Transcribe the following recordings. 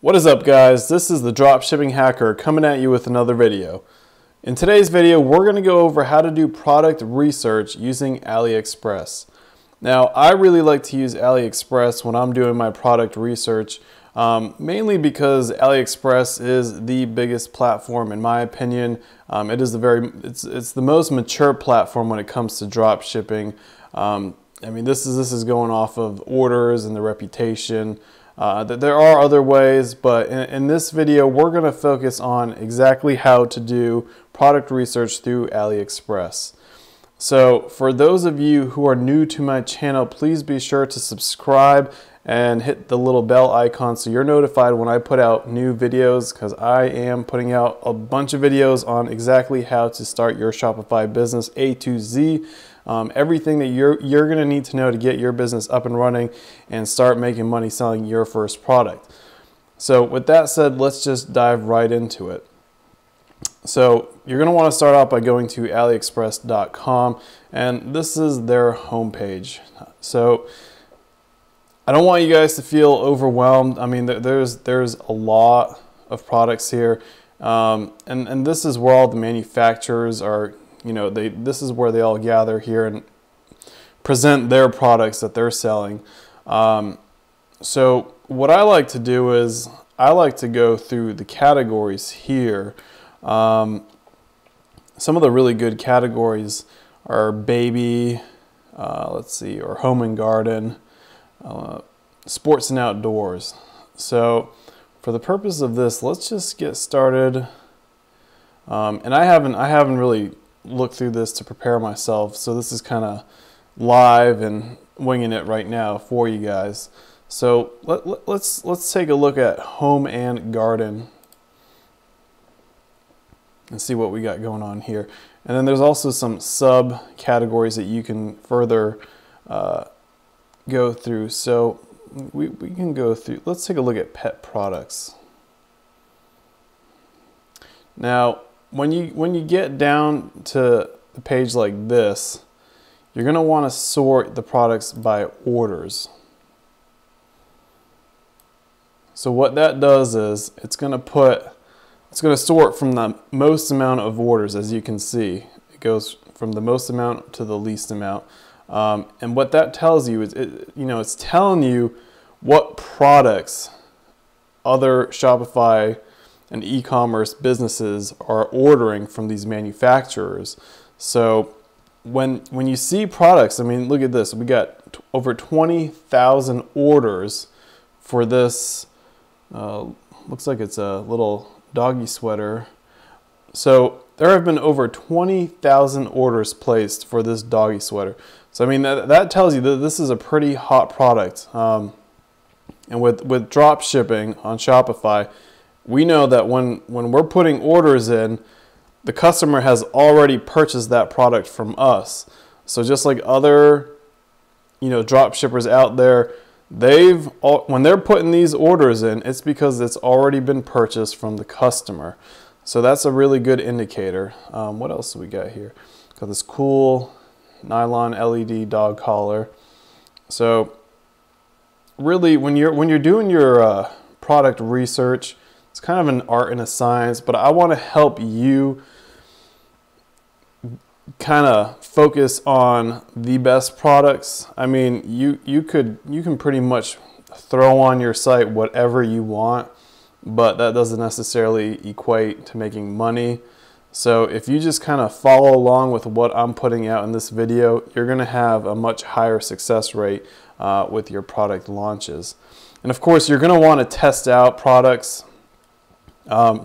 What is up, guys? This is the Dropshipping Hacker coming at you with another video. In today's video, we're going to go over how to do product research using Aliexpress. Now, I really like to use Aliexpress when I'm doing my product research, mainly because Aliexpress is the biggest platform in my opinion. It's the most mature platform when it comes to dropshipping. I mean, this is going off of orders and the reputation. There are other ways, but in this video, we're going to focus on exactly how to do product research through Aliexpress. So for those of you who are new to my channel, please be sure to subscribe and hit the little bell icon so you're notified when I put out new videos, because I am putting out a bunch of videos on exactly how to start your Shopify business A to Z. Everything that you're going to need to know to get your business up and running and start making money selling your first product. So with that said, let's just dive right into it. So you're going to want to start out by going to aliexpress.com, and this is their homepage. So I don't want you guys to feel overwhelmed. I mean, there's a lot of products here, and this is where all the manufacturers are. This is where they all gather here and present their products that they're selling. So what I like to do is I like to go through the categories here. Some of the really good categories are baby, let's see, or home and garden, sports and outdoors. So for the purpose of this, let's just get started. And I haven't really looked through this to prepare myself, so this is kind of live and winging it right now for you guys. So let's take a look at home and garden and see what we got going on here. And then there's also some sub categories that you can further go through. So we can go through, let's take a look at pet products. Now, when you get down to the page like this, you're going to want to sort the products by orders. So what that does is it's going to sort from the most amount of orders. As you can see, it goes from the most amount to the least amount. And what that tells you is, it's telling you what products other Shopify and e-commerce businesses are ordering from these manufacturers. So when you see products, I mean, look at this. We got over 20,000 orders for this. Looks like it's a little doggy sweater. So there have been over 20,000 orders placed for this doggy sweater. So I mean, that tells you that this is a pretty hot product. And with drop shipping on Shopify, we know that when we're putting orders in, the customer has already purchased that product from us. So just like other, drop shippers out there, when they're putting these orders in, it's because it's already been purchased from the customer. So that's a really good indicator. What else do we got here? Got this cool nylon LED dog collar. So really, when you're doing your product research, it's kind of an art and a science, but I want to help you kind of focus on the best products. I mean, you can pretty much throw on your site whatever you want, but that doesn't necessarily equate to making money. So if you just kind of follow along with what I'm putting out in this video, you're going to have a much higher success rate with your product launches. And of course, you're going to want to test out products. I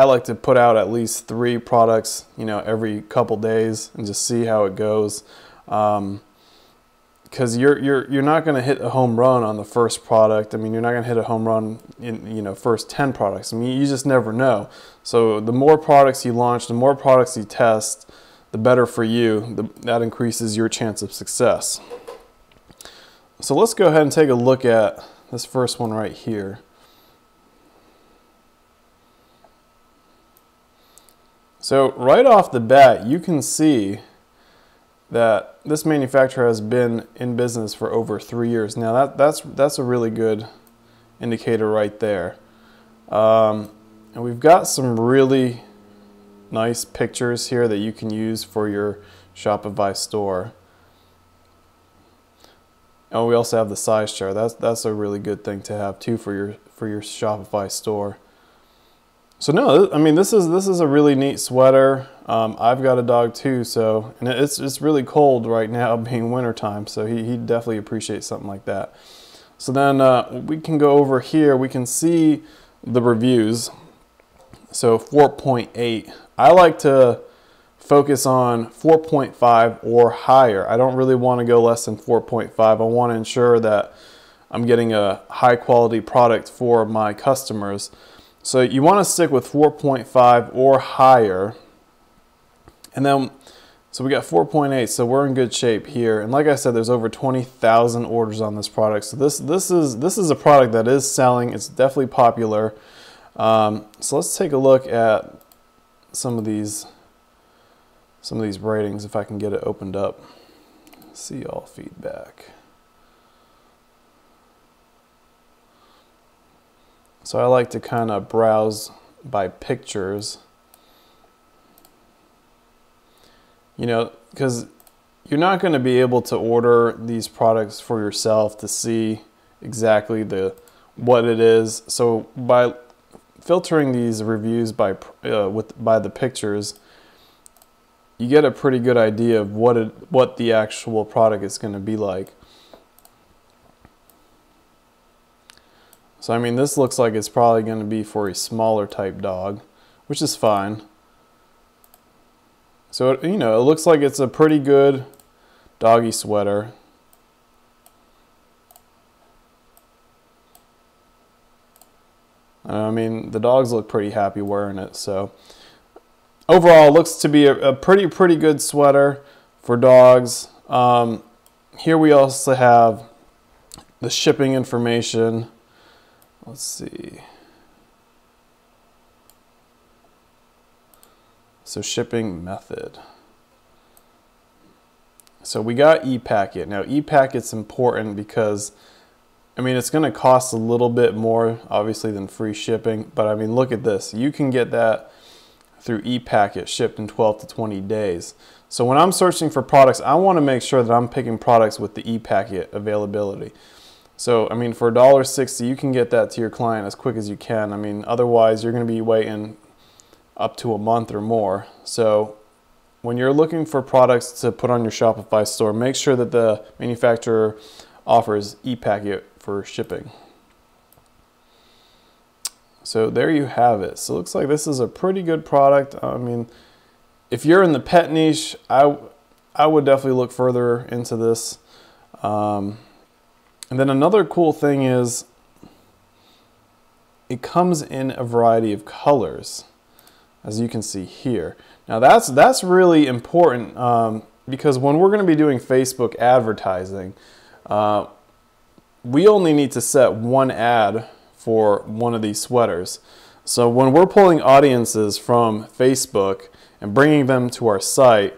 like to put out at least 3 products, every couple days and just see how it goes. Because you're not going to hit a home run on the first product. I mean, you're not going to hit a home run in first 10 products. I mean, you just never know. So the more products you launch, the more products you test, the better for you. That increases your chance of success. So let's go ahead and take a look at this first one right here. So right off the bat, you can see that this manufacturer has been in business for over 3 years. Now that's a really good indicator right there. And we've got some really nice pictures here that you can use for your Shopify store. And we also have the size chart. That's a really good thing to have too for your Shopify store. So no, I mean this is a really neat sweater. I've got a dog too, so and it's really cold right now, being wintertime. So he definitely appreciates something like that. So then we can go over here. We can see the reviews. So 4.8. I like to focus on 4.5 or higher. I don't really want to go less than 4.5. I want to ensure that I'm getting a high quality product for my customers. So you want to stick with 4.5 or higher. And then, so we got 4.8, so we're in good shape here. And like I said, there's over 20,000 orders on this product. So this is a product that is selling. It's definitely popular. So let's take a look at some of these ratings, if I can get it opened up. See all feedback. So I like to kind of browse by pictures, you know, because you're not going to be able to order these products for yourself to see exactly what it is. So by filtering these reviews by the pictures, you get a pretty good idea of what the actual product is going to be like. So I mean, this looks like it's probably going to be for a smaller type dog, which is fine. So you know, it looks like it's a pretty good doggy sweater. I mean, the dogs look pretty happy wearing it. So overall, it looks to be a pretty good sweater for dogs. Here we also have the shipping information. Let's see. So shipping method. So we got e-packet. Now e-packet's important because, I mean, it's going to cost a little bit more obviously than free shipping, but I mean, look at this. You can get that through e-packet shipped in 12 to 20 days. So when I'm searching for products, I want to make sure that I'm picking products with the e-packet availability. So, I mean, for $1.60, you can get that to your client as quick as you can. I mean, otherwise, you're going to be waiting up to a month or more. So, when you're looking for products to put on your Shopify store, make sure that the manufacturer offers e-packet for shipping. So, there you have it. So, it looks like this is a pretty good product. I mean, if you're in the pet niche, I would definitely look further into this. And then another cool thing is it comes in a variety of colors, as you can see here. Now that's really important because when we're going to be doing Facebook advertising, we only need to set one ad for one of these sweaters. So when we're pulling audiences from Facebook and bringing them to our site,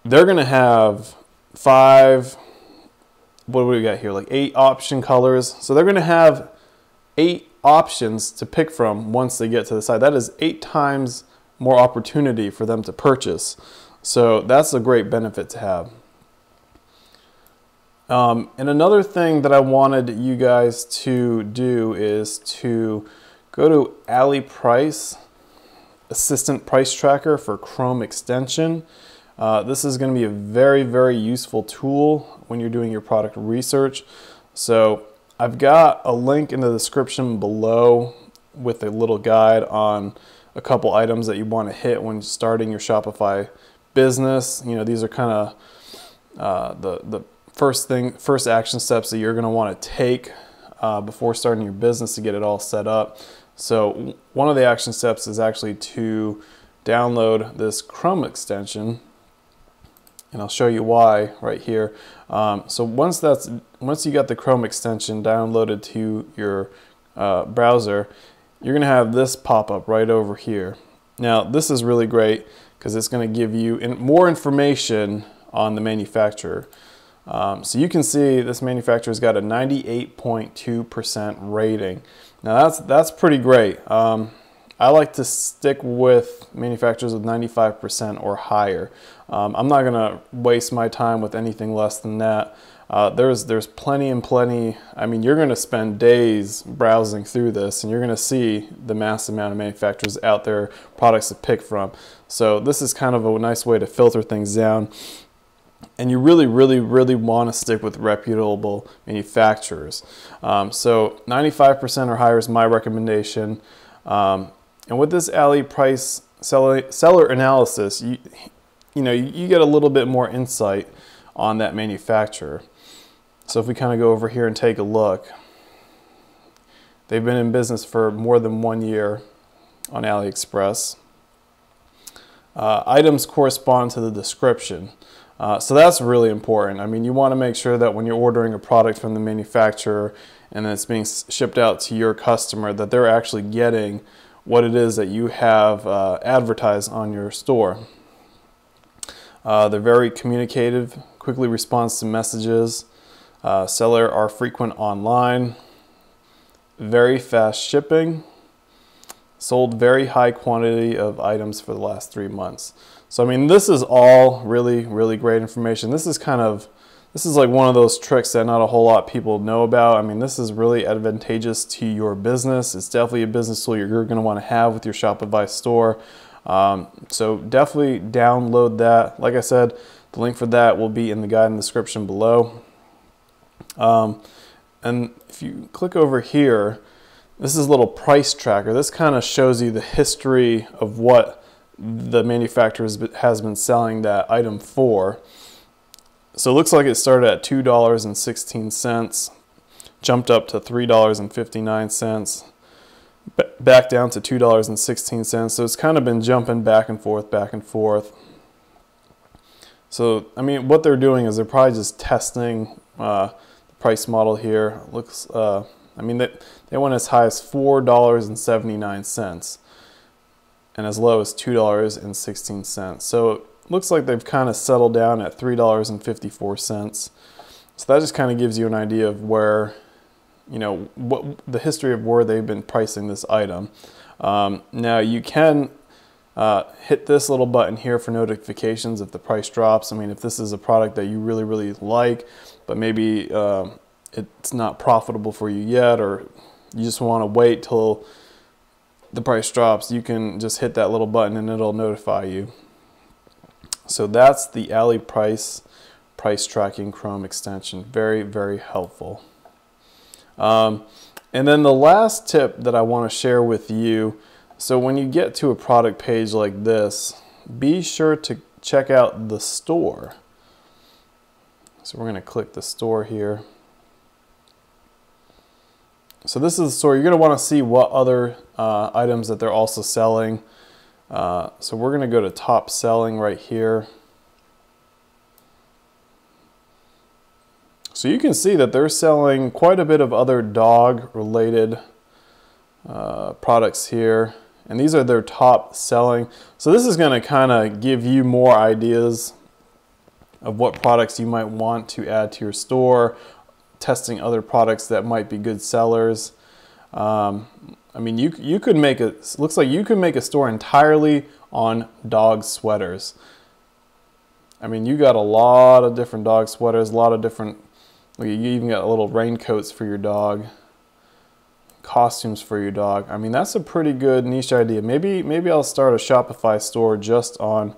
they're going to have 5, what do we got here, like 8 option colors. So they're going to have 8 options to pick from once they get to the site. That is 8 times more opportunity for them to purchase. So that's a great benefit to have. And another thing that I wanted you guys to do is to go to Aliexpress Assistant Price Tracker for Chrome extension. This is going to be a very useful tool when you're doing your product research. So I've got a link in the description below with a little guide on a couple items that you want to hit when starting your Shopify business. You know, these are kind of the first action steps that you're going to want to take before starting your business to get it all set up. So one of the action steps is actually to download this Chrome extension. And I'll show you why right here. So once you got the Chrome extension downloaded to your browser, you're gonna have this pop up right over here. Now this is really great because it's gonna give you more information on the manufacturer. So you can see this manufacturer's got a 98.2% rating. Now that's pretty great. I like to stick with manufacturers with 95% or higher. I'm not gonna waste my time with anything less than that. There's plenty and plenty. I mean, you're gonna spend days browsing through this and you're gonna see the massive amount of manufacturers out there, products to pick from. So this is kind of a nice way to filter things down. And you really want to stick with reputable manufacturers. So 95% or higher is my recommendation. And with this AliPrice seller analysis, you get a little bit more insight on that manufacturer. So if we kind of go over here and take a look, they've been in business for more than 1 year on Aliexpress. Items correspond to the description. So that's really important. I mean, you want to make sure that when you're ordering a product from the manufacturer and it's being shipped out to your customer, that they're actually getting what it is that you have advertised on your store. They're very communicative, quickly responds to messages. Seller are frequent online, very fast shipping, sold very high quantity of items for the last 3 months. So I mean, this is all really great information. This is like one of those tricks that not a whole lot of people know about. I mean, this is really advantageous to your business. It's definitely a business tool you're going to want to have with your Shopify store. So definitely download that. Like I said, the link for that will be in the guide in the description below. And if you click over here, this is a little price tracker. This kind of shows you the history of what the manufacturer has been selling that item for. So it looks like it started at $2.16, jumped up to $3.59, back down to $2.16. So it's kind of been jumping back and forth. So I mean, what they're doing is they're probably just testing the price model here. Looks, I mean, they went as high as $4.79 and as low as $2.16. So it looks like they've kind of settled down at $3.54. So that just kind of gives you an idea of where, what the history of where they've been pricing this item. Now you can hit this little button here for notifications if the price drops. I mean, if this is a product that you really like, but maybe it's not profitable for you yet, or you just want to wait till the price drops, you can just hit that little button and it'll notify you. So that's the AliPrice price tracking Chrome extension. Very helpful. And then the last tip that I want to share with you, so when you get to a product page like this, be sure to check out the store. So we're going to click the store here. So this is the store. You're going to want to see what other items that they're also selling. So we're going to go to top selling right here. So you can see that they're selling quite a bit of other dog related products here. And these are their top selling. So this is going to kind of give you more ideas of what products you might want to add to your store, testing other products that might be good sellers. I mean, you could make looks like you could make a store entirely on dog sweaters. I mean, you got a lot of different dog sweaters, a lot of different, you even got little raincoats for your dog, costumes for your dog. I mean, that's a pretty good niche idea. Maybe I'll start a Shopify store just on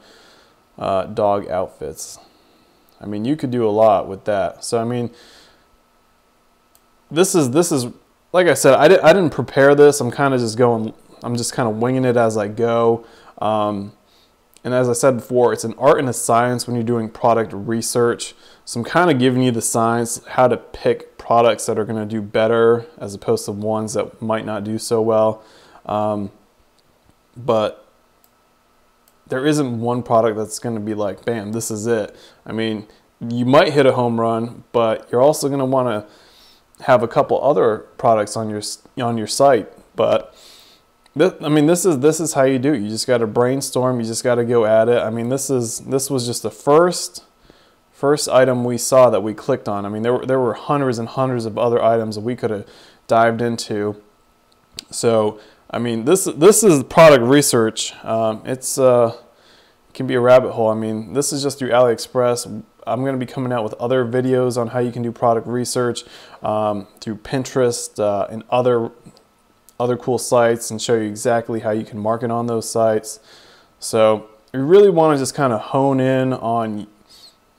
dog outfits. I mean, you could do a lot with that. So I mean, this is like I said, I didn't prepare this. I'm just kind of winging it as I go. And as I said before, it's an art and a science when you're doing product research. So I'm kind of giving you the science, how to pick products that are going to do better as opposed to ones that might not do so well. But there isn't one product that's going to be like, bam, this is it. I mean, you might hit a home run, but you're also going to want to have a couple other products on your site. But I mean, this is how you do it. You just got to brainstorm. You just got to go at it. I mean, this was just the first first item we saw that we clicked on. I mean, there were hundreds and hundreds of other items that we could have dived into. So, I mean, this is product research. It can be a rabbit hole. I mean, this is just through Aliexpress. I'm going to be coming out with other videos on how you can do product research through Pinterest and other cool sites, and show you exactly how you can market on those sites. So you really want to just kind of hone in on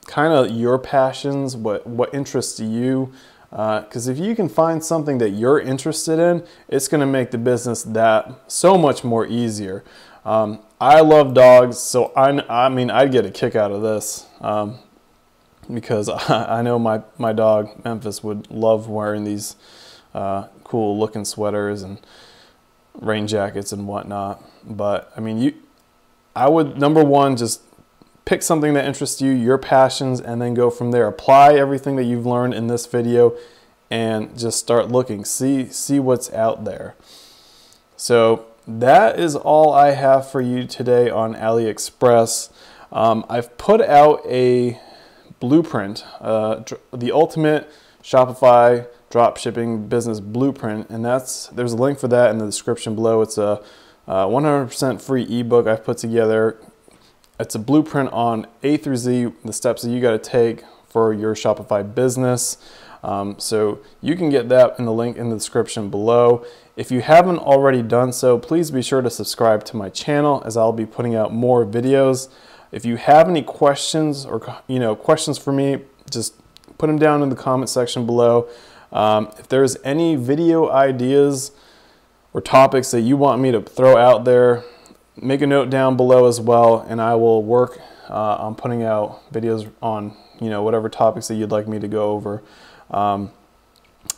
kind of your passions, what interests you, because if you can find something that you're interested in, it's going to make the business that so much more easier. I love dogs, so I mean, I'd get a kick out of this because I know my dog Memphis would love wearing these cool looking sweaters and rain jackets and whatnot. But I mean, I would, number one, just pick something that interests you, your passions, and then go from there. Apply everything that you've learned in this video and just start looking, see what's out there. So that is all I have for you today on Aliexpress. I've put out a blueprint, the ultimate Shopify dropshipping business blueprint, and there's a link for that in the description below. It's a 100% free ebook I've put together. It's a blueprint on A through Z, the steps that you got to take for your Shopify business. So you can get that in the link in the description below. If you haven't already done so, please be sure to subscribe to my channel, as I'll be putting out more videos. If you have any questions or questions for me, just put them down in the comment section below. If there's any video ideas or topics that you want me to throw out there, make a note down below as well, and I will work on putting out videos on whatever topics that you'd like me to go over.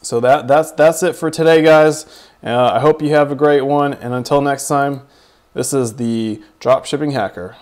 So that's it for today, guys. I hope you have a great one, and until next time, this is the Dropshipping Hacker.